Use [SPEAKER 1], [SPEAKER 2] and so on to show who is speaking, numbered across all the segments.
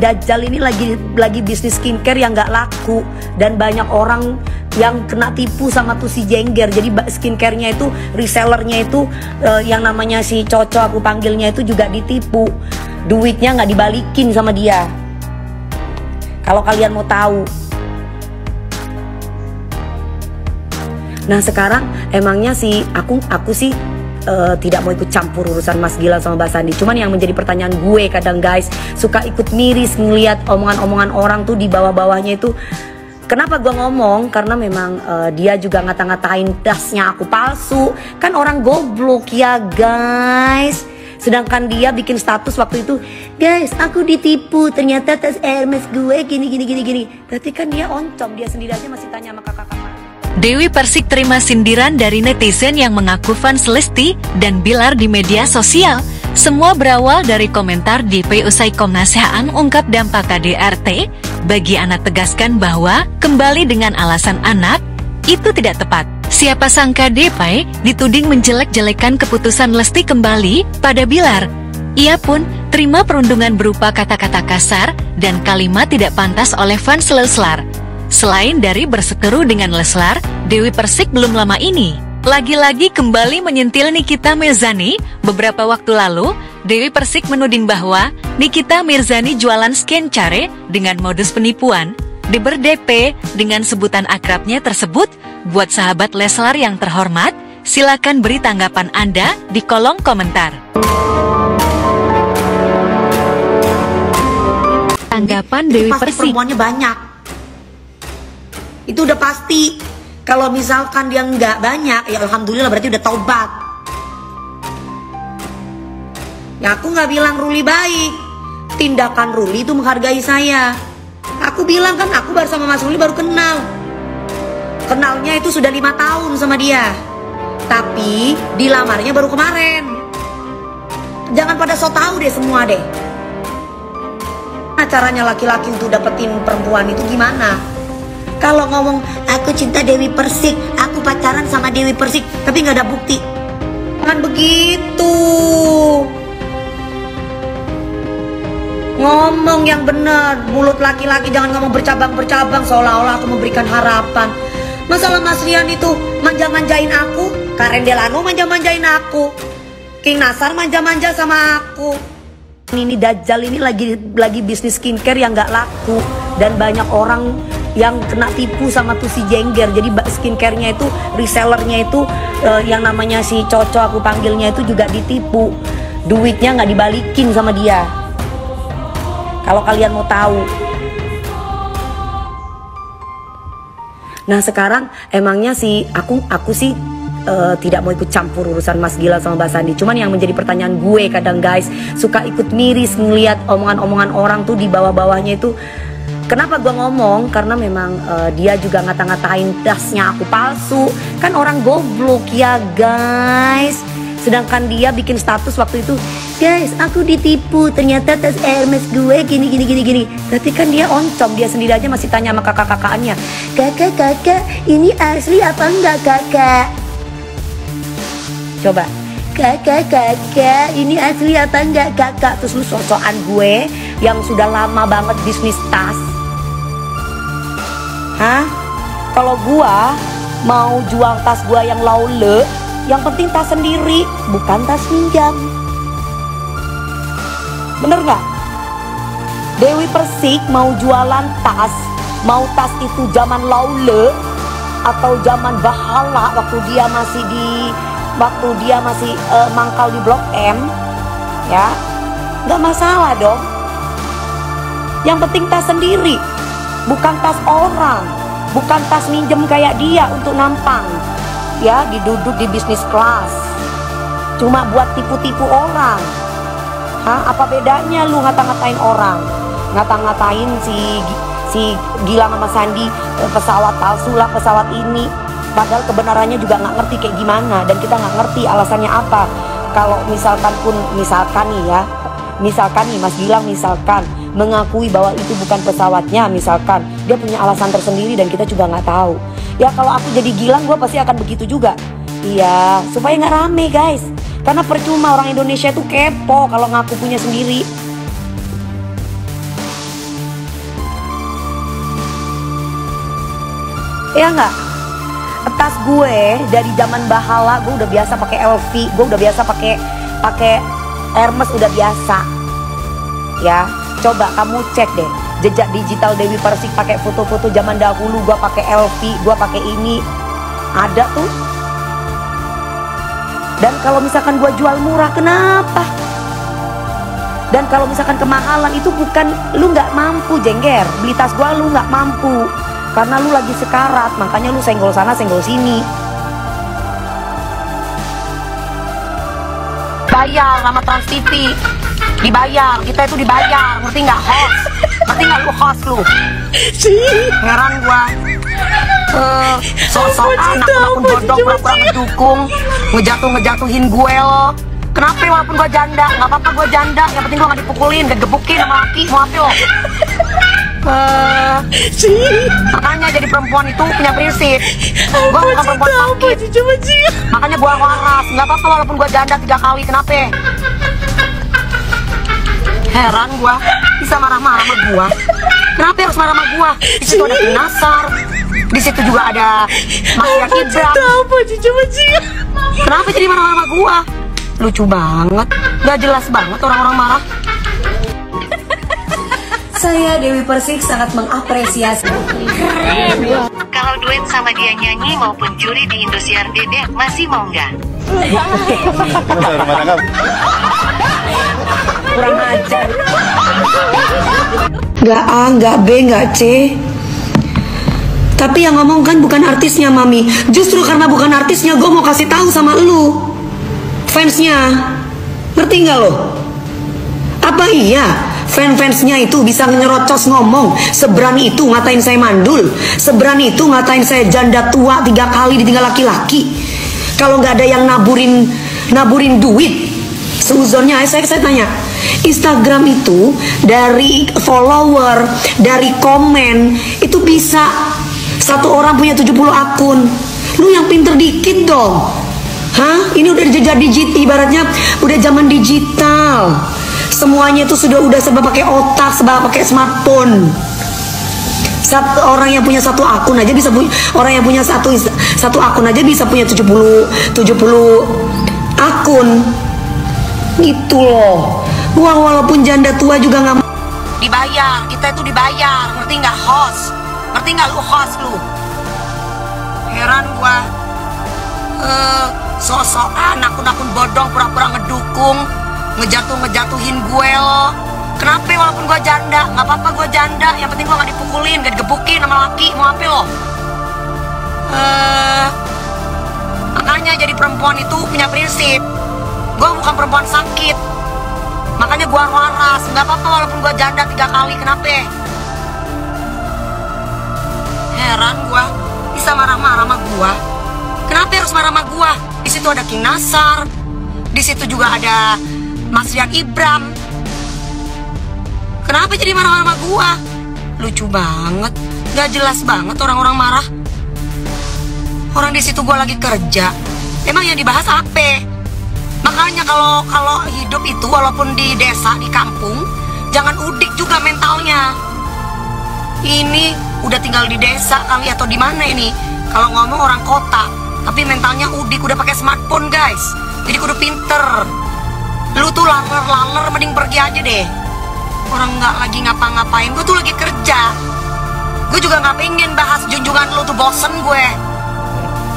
[SPEAKER 1] Dajjal ini lagi bisnis skincare yang nggak laku, dan banyak orang yang kena tipu sama tuh si Jengger. Jadi skincarenya itu, resellernya itu yang namanya si Coco, aku panggilnya, itu juga ditipu. Duitnya nggak dibalikin sama dia. Kalau kalian mau tahu. Nah sekarang emangnya sih aku sih tidak mau ikut campur urusan Mas Gilang sama Mbak Sandi. Cuman yang menjadi pertanyaan gue kadang guys, suka ikut miris ngelihat omongan-omongan orang tuh di bawah-bawahnya itu. Kenapa gue ngomong? Karena memang dia juga ngata-ngatain tasnya aku palsu. Kan orang goblok ya guys. Sedangkan dia bikin status waktu itu, guys aku ditipu, ternyata tas Hermes gue gini. Berarti kan dia oncom, dia sendiri aja masih tanya sama kakak-kakak.
[SPEAKER 2] Dewi Persik terima sindiran dari netizen yang mengaku fans Lesti dan Bilar di media sosial. Semua berawal dari komentar DP usai Komnas HAM ungkap dampak KDRT. Bagi anak tegaskan bahwa kembali dengan alasan anak itu tidak tepat. Siapa sangka DP dituding menjelek-jelekan keputusan Lesti kembali pada Bilar. Ia pun terima perundungan berupa kata-kata kasar dan kalimat tidak pantas oleh fans Leslar. Selain dari berseteru dengan Leslar, Dewi Persik belum lama ini lagi-lagi kembali menyentil Nikita Mirzani. Beberapa waktu lalu, Dewi Persik menuding bahwa Nikita Mirzani jualan skincare dengan modus penipuan. Di ber-DP dengan sebutan akrabnya tersebut. Buat sahabat Leslar yang terhormat, silakan beri tanggapan Anda di kolom komentar. Tanggapan Dewi Persik.
[SPEAKER 1] Perempuannya banyak. Itu udah pasti. Kalau misalkan dia nggak banyak, ya alhamdulillah berarti udah taubat. Ya aku nggak bilang Ruli baik. Tindakan Ruli itu menghargai saya. Aku bilang kan aku baru sama Mas Ruli baru kenal. Kenalnya itu sudah 5 tahun sama dia. Tapi dilamarnya baru kemarin. Jangan pada so tau deh semua deh. Nah, caranya laki-laki untuk dapetin perempuan itu gimana? Kalau ngomong aku cinta Dewi Persik, aku pacaran sama Dewi Persik, tapi nggak ada bukti. Jangan begitu. Ngomong yang benar. Mulut laki-laki jangan ngomong bercabang-bercabang seolah-olah aku memberikan harapan. Masalah Mas Rian itu manja-manjain aku, Karen Delano manja-manjain aku, King Nasar manja-manja sama aku. Ini Dajjal ini lagi bisnis skincare yang nggak laku, dan banyak orang yang kena tipu sama tuh si Jengger. Jadi skincarenya itu, resellernya itu yang namanya si Coco, aku panggilnya, itu juga ditipu. Duitnya nggak dibalikin sama dia. Kalau kalian mau tahu. Nah sekarang emangnya sih aku sih tidak mau ikut campur urusan Mas Gilang sama Mbak Sandi. Cuman yang menjadi pertanyaan gue kadang guys, suka ikut miris ngelihat omongan-omongan orang tuh di bawah-bawahnya itu. Kenapa gue ngomong? Karena memang dia juga ngata-ngatain tasnya aku palsu. Kan orang goblok ya guys. Sedangkan dia bikin status waktu itu, guys aku ditipu, ternyata tas Hermes gue gini. Berarti kan dia oncom, dia sendiri aja masih tanya sama kakak-kakaknya, kakak ini asli apa enggak kakak? Coba, kakak ini asli apa enggak kakak? Terus lu sosokan gue yang sudah lama banget bisnis tas. Hah? Kalau gua mau jual tas gua yang laule, yang penting tas sendiri, bukan tas pinjam. Bener nggak? Dewi Persik mau jualan tas, mau tas itu zaman laule atau zaman bahala waktu dia masih mangkal di Blok M, ya nggak masalah dong. Yang penting tas sendiri, bukan tas orang, bukan tas minjem kayak dia untuk nampang. Ya, diduduk di bisnis kelas cuma buat tipu-tipu orang. Hah? Apa bedanya lu ngata-ngatain orang, ngata-ngatain si Gilang sama Sandi pesawat palsu lah, pesawat ini, padahal kebenarannya juga nggak ngerti kayak gimana, dan kita nggak ngerti alasannya apa. Kalau misalkan nih Mas Gilang misalkan mengakui bahwa itu bukan pesawatnya, misalkan dia punya alasan tersendiri dan kita juga nggak tahu. Ya kalau aku jadi Gilang, gue pasti akan begitu juga. Iya, supaya nggak rame guys. Karena percuma, orang Indonesia itu kepo kalau ngaku punya sendiri. Ya nggak? Tas gue dari zaman bahala gue udah biasa pakai LV, gue udah biasa pakai Hermes, udah biasa. Ya, coba kamu cek deh jejak digital Dewi Persik pakai foto-foto zaman dahulu, gue pakai LV, gue pakai ini, ada tuh. Dan kalau misalkan gue jual murah, kenapa? Dan kalau misalkan kemahalan itu bukan lu nggak mampu, Jengger. Beli tas gue lu nggak mampu karena lu lagi sekarat, makanya lu senggol sana senggol sini. Bayar sama Trans TV, dibayar, kita itu dibayar, ngerti nggak? Host, ngerti nggak lu host lu? Heran gua. Sok-sokan akun bodong pura-pura ngedukung, ngejatuhin gue lo. Kenapa walaupun gue janda? Nggak apa-apa gue janda, yang penting gue nggak dipukulin, gak gebukin sama laki. Mau apa lo? Makanya jadi perempuan itu punya prinsip. Gue bukan perempuan sakit, makanya gue waras. Nggak apa-apa walaupun gue janda 3 kali. Kenapa? Heran gue, bisa marah-marah sama gue. Kenapa harus marah sama gue? Di situ ada Nasar, di situ juga ada Mas Ibram. Kenapa jadi marah-marah sama gue? Lucu banget, gak jelas banget orang-orang marah. Saya Dewi Persik sangat mengapresiasi.
[SPEAKER 2] Kalau duet sama dia nyanyi maupun juri di Indosiar Dedek masih mau nggak?
[SPEAKER 1] Kurang ajar. Gak A, gak B, gak C. Tapi yang ngomong kan bukan artisnya, Mami. Justru karena bukan artisnya, gue mau kasih tahu sama lu, fansnya. Ngerti gak lo? Apa iya fans-fansnya itu bisa nyerocos ngomong seberani itu ngatain saya mandul, seberani itu ngatain saya janda tua 3 kali ditinggal laki-laki? Kalau nggak ada yang naburin duit, seuzonnya saya tanya, Instagram itu dari follower, dari komen itu bisa satu orang punya 70 akun. Lu yang pinter dikit dong. Hah? Ini udah jejak digital, ibaratnya udah zaman digital. Semuanya itu udah serba pakai otak, serba pakai smartphone. Satu orang yang punya satu akun aja bisa punya, orang yang punya satu akun aja bisa punya 70 akun. Gitu loh. Walaupun janda tua juga nggak dibayar, kita itu dibayar, ngerti nggak host? Ngerti nggak lu host lu? Heran gua. Sok-sokan akun-akun bodong pura-pura ngedukung, ngejatuhin gue lo. Kenapa walaupun gue janda? Nggak apa-apa gue janda, yang penting gue nggak dipukulin, gak digebukin sama laki. Mau apa lo? Makanya jadi perempuan itu punya prinsip. Gue bukan perempuan sakit, makanya gue waras. Nggak apa-apa walaupun gue janda 3 kali. Kenapa? Heran gue, bisa marah-marah sama gue. Kenapa harus marah sama gue? Di situ ada King Nasar, di situ juga ada Mas Ibram. Kenapa jadi marah-marah sama gua? Lucu banget, gak jelas banget orang-orang marah. Orang di situ gua lagi kerja, emang yang dibahas apa? Makanya kalau hidup itu walaupun di desa, di kampung, jangan udik juga mentalnya. Ini udah tinggal di desa kali atau di mana ini? Kalau ngomong orang kota, tapi mentalnya udik, udah pakai smartphone guys. Jadi kudu pinter. Lu tuh laler mending pergi aja deh. Orang nggak lagi ngapa-ngapain, gue tuh lagi kerja. Gue juga nggak pengen bahas junjungan lu tuh, bosen gue.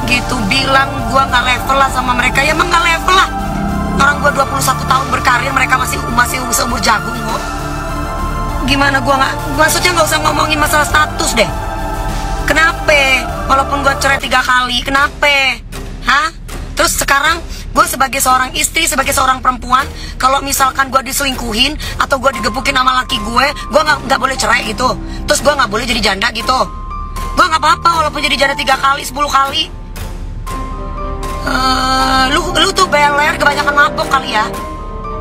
[SPEAKER 1] Gitu bilang gue nggak level lah sama mereka, ya emang nggak level lah. Orang gue 21 tahun berkarir, mereka masih seumur jagung kok. Gimana gue nggak, maksudnya nggak usah ngomongin masalah status deh. Kenapa? Walaupun gue cerai 3 kali, kenapa? Hah? Terus sekarang gue sebagai seorang istri, sebagai seorang perempuan, kalau misalkan gue diselingkuhin atau gue digebukin sama laki gue nggak boleh cerai gitu. Terus gue nggak boleh jadi janda gitu. Gue nggak apa-apa walaupun jadi janda 3 kali, 10 kali. Lu tuh beler, kebanyakan mabok kali ya.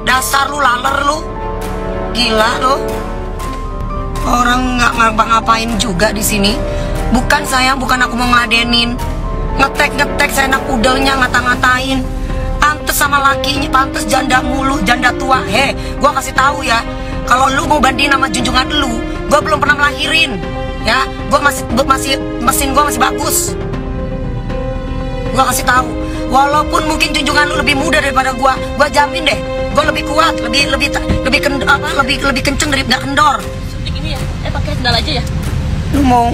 [SPEAKER 1] Dasar lu laler lu. Gila lu. Orang nggak ngapa-ngapain juga di sini. Bukan sayang, bukan aku mau ngeladenin. Ngetek saya enak udelnya, ngata-ngatain. Pantes sama lakinya, pantes janda mulu, janda tua. Gua kasih tahu ya, kalau lu mau bandingin sama junjungan lu, gua belum pernah melahirin. Ya, mesin gue masih bagus. Gue kasih tahu, walaupun mungkin junjungan lu lebih muda daripada gue jamin deh, gue lebih kuat, lebih kenceng dari nggak kendor.
[SPEAKER 3] Suntik ini ya, pakai sendal aja ya.
[SPEAKER 1] Lu mau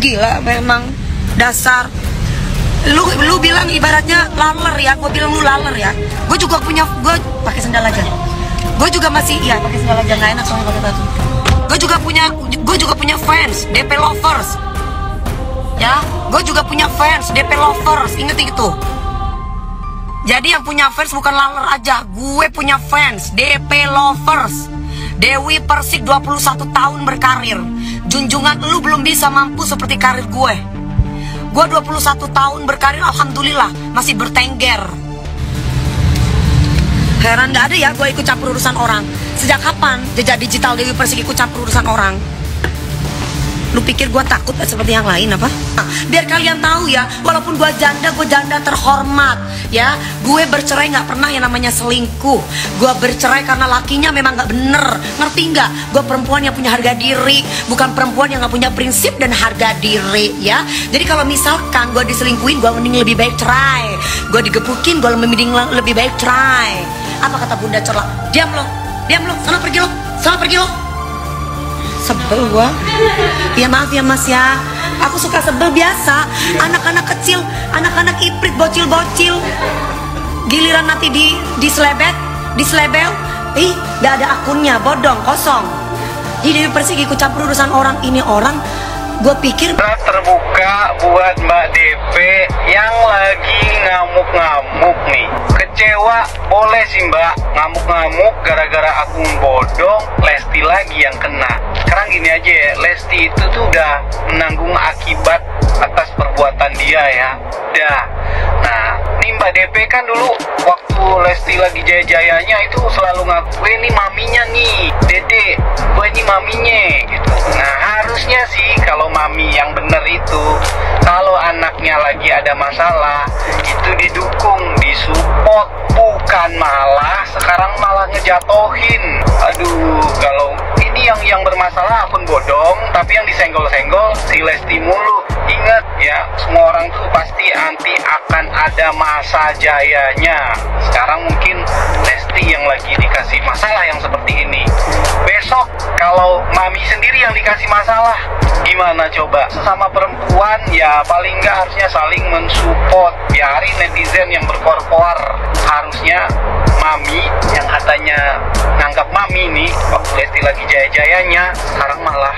[SPEAKER 1] gila memang dasar. Lu bilang ibaratnya laler ya, gue bilang lu laler ya. Gue juga punya, gue pakai sendal aja. Gue juga masih, ya pakai sendal aja nggak enak soalnya pakai batu. Gue juga punya fans, DP lovers. Ya, gue juga punya fans, DP lovers. Ingat itu. Jadi yang punya fans bukan laler aja, gue punya fans, DP lovers. Dewi Persik 21 tahun berkarir. Junjungan lu belum bisa mampu seperti karir gue. Gue 21 tahun berkarir, alhamdulillah masih bertengger. Heran gak ada ya gue ikut campur urusan orang. Sejak kapan Jejak Digital Dewi Persik ikut campur urusan orang? Lu pikir gue takut seperti yang lain apa? Nah, biar kalian tahu ya, walaupun gue janda terhormat. Ya, gue bercerai nggak pernah yang namanya selingkuh. Gue bercerai karena lakinya memang nggak bener. Ngerti nggak? Gue perempuan yang punya harga diri, bukan perempuan yang nggak punya prinsip dan harga diri. Ya, jadi kalau misalkan gue diselingkuhin, gue mending lebih baik cerai. Gue digebukin, gue mending lebih baik cerai. Apa kata Bunda Cerla? Diam lo, sana pergi lo. Sebel gua. Ya maaf ya mas ya, aku suka sebel biasa. Anak-anak kecil, anak-anak iprit, bocil-bocil, giliran nanti diselebel, gak ada akunnya, bodong, kosong. Jadi Dewi Persik ikut campur urusan orang. Ini orang, gue pikir
[SPEAKER 4] terbuka buat Mbak DP yang lagi ngamuk-ngamuk nih. Kecewa boleh sih Mbak, ngamuk-ngamuk gara-gara akun bodong, Lesti lagi yang kena. Sekarang gini aja ya, Lesti itu tuh udah menanggung akibat atas perbuatan dia ya. Udah. Nah, nih Mbak DP kan dulu waktu Lesti lagi jaya-jayanya itu selalu ngaku, ini maminya nih, Dede, gue ini maminya gitu. Nah, harusnya sih kalau mami yang bener itu, kalau anaknya lagi ada masalah, itu didukung, disupport, bukan sekarang malah ngejatohin. Aduh, kalau ini yang bermasalah akun bodong, tapi yang disenggol-senggol si Lesti mulu. Ingat ya, semua orang tuh pasti nanti akan ada masa jayanya. Sekarang mungkin Lesti yang lagi dikasih masalah yang seperti ini. Besok kalau mami sendiri yang dikasih masalah, gimana coba? Sesama perempuan ya paling nggak harusnya saling mensupport. Biarin netizen yang berkoar-koar. Harusnya mami yang katanya nganggap mami nih waktu Lesti lagi jaya-jayanya, sekarang malah